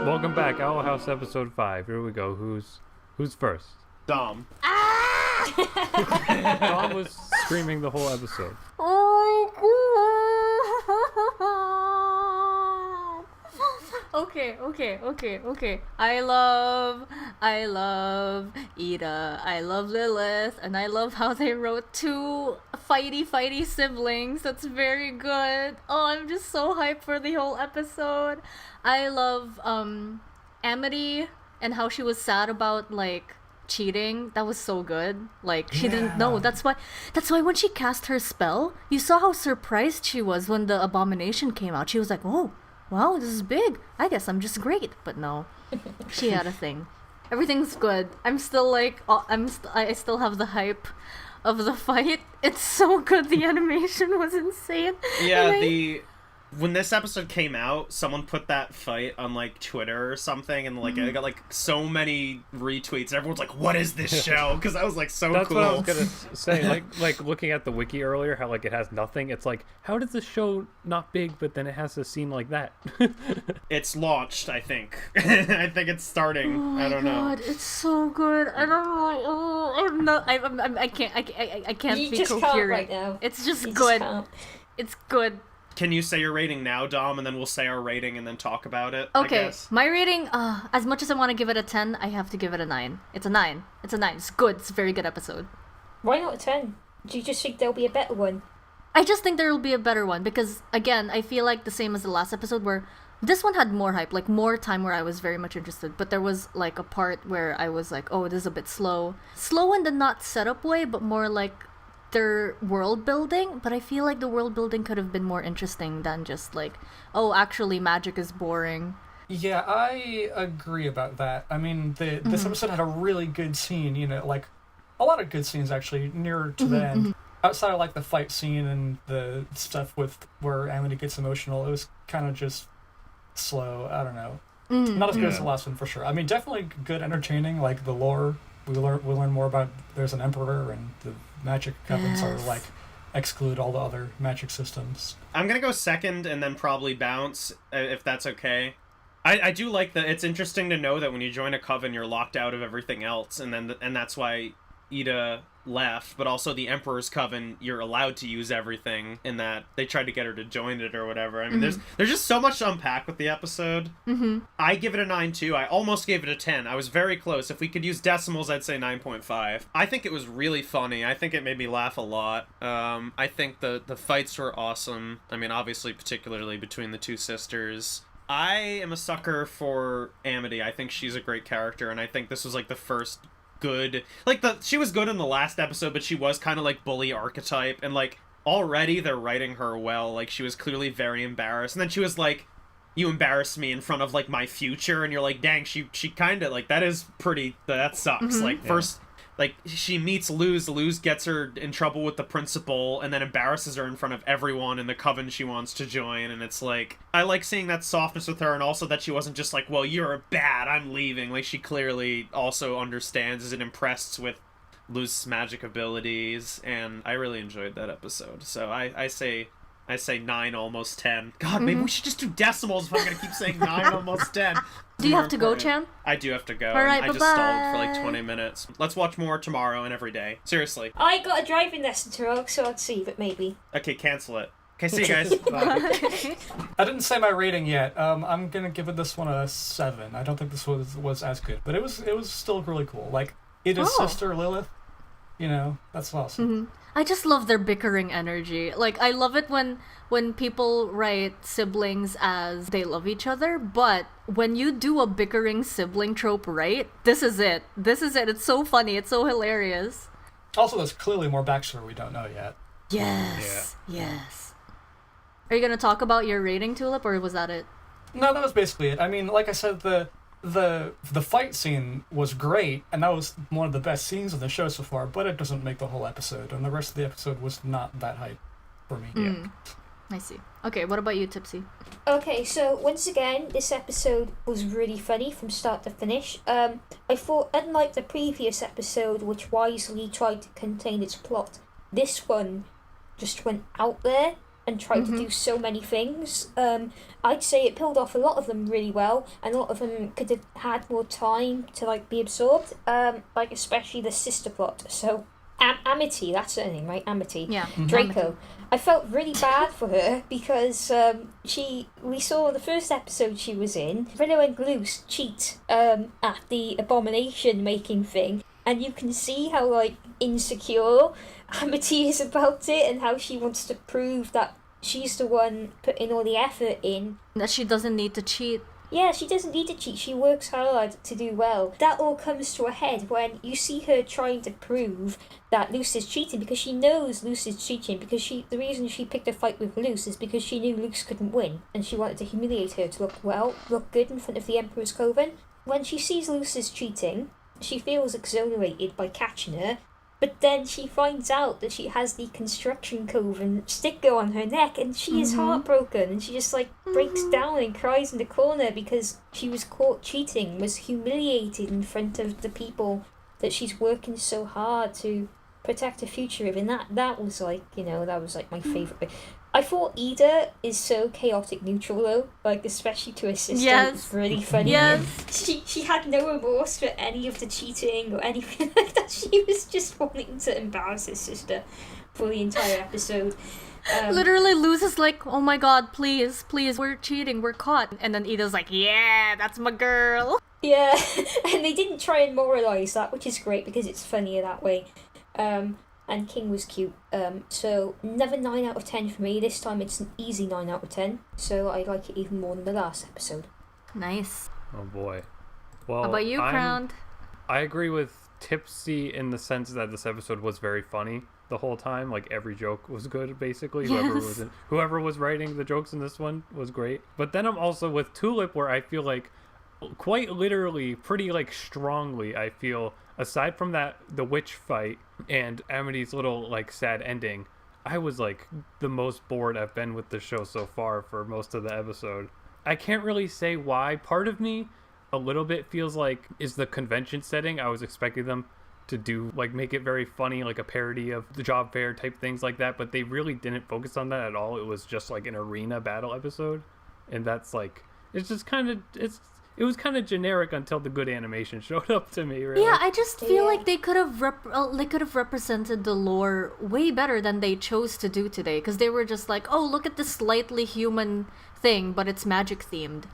Welcome back, Owl House episode 5. Here we go. Who's first? Dom. Dom was screaming the whole episode. Oh my god. Okay. I love Ida. I love Lilith, and I love how they wrote 2 fighty siblings. That's very good. Oh, I'm just so hyped for the whole episode. I love Amity and how she was sad about like cheating. That was so good. Like she didn't know. That's why when she cast her spell, you saw how surprised she was when the abomination came out. She was like, "Oh, wow, this is big. I guess I'm just great." But no, she had a thing. Everything's good. I'm still like, I still have the hype of the fight. It's so good. The animation was insane. Yeah, when this episode came out, someone put that fight on like Twitter or something, and like it got like so many retweets. Everyone's like, "What is this show?" Because I was like, so That's cool. what I was gonna say. Like looking at the wiki earlier, how like it has nothing. It's like, how did this show not big, but then it has a scene like that? It's launched, I think. I think it's starting. Oh my I don't god, know. it's so good. I don't know. Oh, I'm not. I can't You be just can't coherent. right now. It's just You good. can't. It's good. Can you say your rating now, Dom, and then we'll say our rating and then talk about it? Okay, I guess. my rating, as much as I want to give it a 10, I have to give it a 9. It's a 9. It's a 9. It's good. It's a very good episode. Why not a 10? Do you just think there'll be a better one? I just think there will be a better one because, again, I feel like the same as the last episode where this one had more hype, like more time where I was very much interested, but there was like a part where I was like, oh, this is a bit slow. Slow in the not setup way, but more like their world building, but I feel like the world building could have been more interesting than just like, oh, actually magic is boring. Yeah, I agree about that. I mean, this episode had a really good scene, you know, like a lot of good scenes actually near to the end. Outside of like the fight scene and the stuff with where Amity gets emotional, it was kind of just slow. I don't know. Not as good as the last one for sure. I mean, definitely good, entertaining. Like the lore, we learn more about. There's an emperor and the magic covens are like exclude all the other magic systems. I'm gonna go second and then probably bounce if that's okay. I do like that. It's interesting to know that when you join a coven, you're locked out of everything else, and that's why Ida left. But also the Emperor's Coven, you're allowed to use everything. In that they tried to get her to join it or whatever. I mean, there's just so much to unpack with the episode. I give it a 9 too. I almost gave it a 10. I was very close. If we could use decimals, I'd say 9.5. I think it was really funny. I think it made me laugh a lot. I think the fights were awesome. I mean, obviously, particularly between the two sisters. I am a sucker for Amity. I think she's a great character, and I think this was like the first good, like she was good in the last episode, but she was kind of like bully archetype, and like already they're writing her well. Like she was clearly very embarrassed, and then she was like, "You embarrassed me in front of like my future," and you're like, "Dang, she kind of like that is pretty. That sucks." Like first. Like, she meets Luz, Luz gets her in trouble with the principal, and then embarrasses her in front of everyone in the coven she wants to join, and it's like, I like seeing that softness with her, and also that she wasn't just like, well, you're bad, I'm leaving. Like, she clearly also understands, is impressed with Luz's magic abilities, and I really enjoyed that episode. So I say 9, almost 10. God, maybe we should just do decimals if I'm gonna keep saying 9, almost 10. Do you have to go, Chan? I do have to go. All right, I just bye-bye. stalled for like 20 minutes. Let's watch more tomorrow and every day. Seriously. I got a driving lesson tomorrow, so I'd save it maybe. Okay, cancel it. Okay, see you guys. Bye. I didn't say my rating yet. I'm gonna give it this one a 7. I don't think this was as good, but it was still really cool. Like Ida's sister Lilith, you know, that's awesome. I just love their bickering energy. Like, I love it when people write siblings as they love each other, but when you do a bickering sibling trope right, this is it. This is it. It's so funny. It's so hilarious. Also, there's clearly more backstory we don't know yet. Yes. Yes. Are you going to talk about your rating, Tulip, or was that it? No, that was basically it. I mean, like I said, the fight scene was great, and that was one of the best scenes of the show so far, but it doesn't make the whole episode, and the rest of the episode was not that hype for me. I see. Okay, what about you, Tipsy? Okay, so once again, this episode was really funny from start to finish. I thought, unlike the previous episode, which wisely tried to contain its plot, this one just went out there and tried to do so many things. I'd say it pulled off a lot of them really well, and a lot of them could have had more time to like be absorbed. Like especially the sister plot. So Amity, that's her name, right? Amity. Yeah. Draco. I felt really bad for her because we saw the first episode she was in, Willow and Luce cheat at the abomination making thing, and you can see how like insecure Amity is about it and how she wants to prove that she's the one putting all the effort in. That she doesn't need to cheat. Yeah, she doesn't need to cheat. She works hard to do well. That all comes to a head when you see her trying to prove that Luce is cheating because she knows Luce is cheating because the reason she picked a fight with Luce is because she knew Luce couldn't win and she wanted to humiliate her to look good in front of the Emperor's Coven. When she sees Luce is cheating, she feels exonerated by catching her. But then she finds out that she has the construction coven sticker on her neck and she is heartbroken and she just like breaks down and cries in the corner because she was caught cheating, was humiliated in front of the people that she's working so hard to protect her future of. And that was like, that was like my favourite bit. I thought Ida is so chaotic neutral though, like especially to her sister. Yes. It's really funny. Yes. She had no remorse for any of the cheating or anything like that. She was just wanting to embarrass her sister for the entire episode. Literally, Luz is like, oh my god, please, we're cheating, we're caught. And then Ida's like, yeah, that's my girl. Yeah, and they didn't try and moralise that, which is great because it's funnier that way. And King was cute. So another 9 out of 10 for me. This time it's an easy 9 out of 10. So I like it even more than the last episode. Nice. Oh boy. Well, How about you, Crowned? I agree with Tipsy in the sense that this episode was very funny the whole time. Like every joke was good, basically. Yes. Whoever was writing the jokes in this one was great. But then I'm also with Tulip, where I feel like quite literally, pretty like strongly, I feel, aside from the witch fight and Amity's little like sad ending, I was like the most bored I've been with the show so far for most of the episode. I can't really say why. Part of me a little bit feels like is the convention setting. I was expecting them to do like make it very funny, like a parody of the job fair type things like that, but they really didn't focus on that at all. It was just like an arena battle episode, and that's like it's just kind of it was kind of generic until the good animation showed up to me, really. Yeah, I just feel like they could have represented the lore way better than they chose to do today, because they were just like, oh, look at this slightly human thing, but it's magic themed,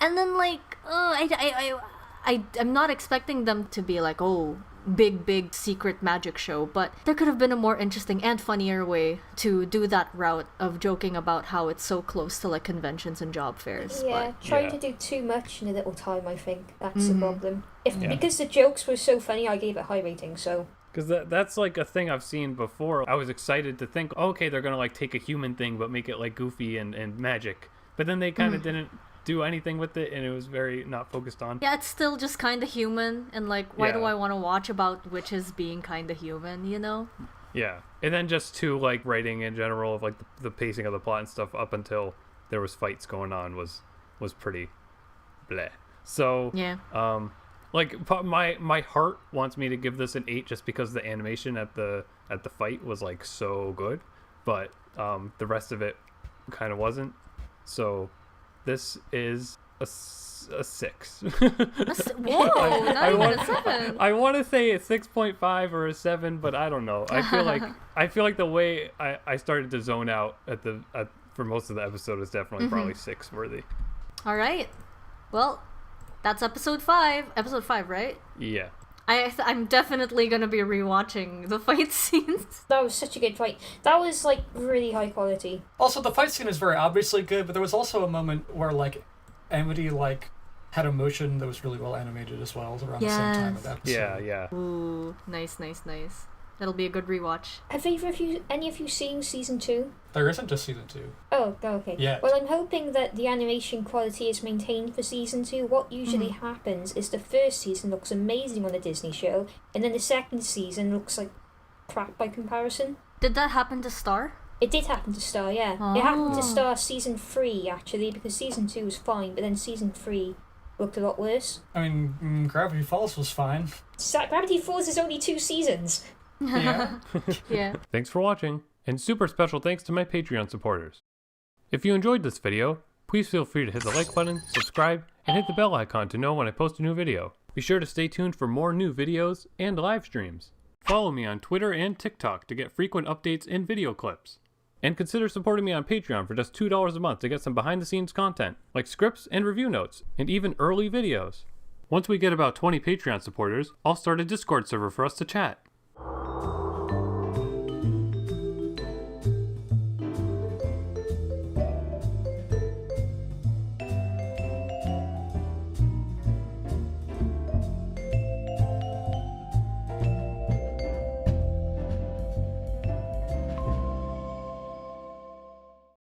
and then like, I'm not expecting them to be like, oh, big secret magic show, but there could have been a more interesting and funnier way to do that route of joking about how it's so close to like conventions and job fairs. Yeah, but trying to do too much in a little time, I think that's the problem. Because the jokes were so funny, I gave it high rating. So because that's like a thing I've seen before. I was excited to think, okay, they're gonna like take a human thing but make it like goofy and magic, but then they kind of didn't do anything with it, and it was very not focused on. Yeah, it's still just kind of human, and like, why do I want to watch about witches being kind of human, you know? Yeah, and then just to like writing in general of like the pacing of the plot and stuff up until there was fights going on was pretty bleh. So yeah, like my heart wants me to give this an 8 just because the animation at the fight was like so good, but the rest of it kind of wasn't. So this is a 6. Whoa, not even a 7. I want to say a 6.5 or a 7, but I don't know. I feel like the way I started to zone out for most of the episode is definitely probably 6 worthy. All right, well, that's episode 5. Episode 5, right? Yeah. I'm definitely gonna be rewatching the fight scenes. that was such a good fight. That was like really high quality. Also, the fight scene is very obviously good, but there was also a moment where like Amity like had emotion that was really well animated as well around the same time of that episode. Yeah. Ooh, nice. That'll be a good rewatch. Have any of you seen season 2? There isn't a season 2. Oh, okay. Yeah. Well, I'm hoping that the animation quality is maintained for season 2. What usually happens is the first season looks amazing on a Disney show, and then the second season looks like crap by comparison. Did that happen to Star? It did happen to Star, yeah. Oh. It happened to Star season 3, actually, because season 2 was fine, but then season 3 looked a lot worse. I mean, Gravity Falls was fine. Gravity Falls is only 2 seasons. Yeah. Yeah. Thanks for watching. And super special thanks to my Patreon supporters. If you enjoyed this video, please feel free to hit the like button, subscribe, and hit the bell icon to know when I post a new video. Be sure to stay tuned for more new videos and live streams. Follow me on Twitter and TikTok to get frequent updates and video clips. And consider supporting me on Patreon for just $2 a month to get some behind the scenes content, like scripts and review notes, and even early videos. Once we get about 20 Patreon supporters, I'll start a Discord server for us to chat.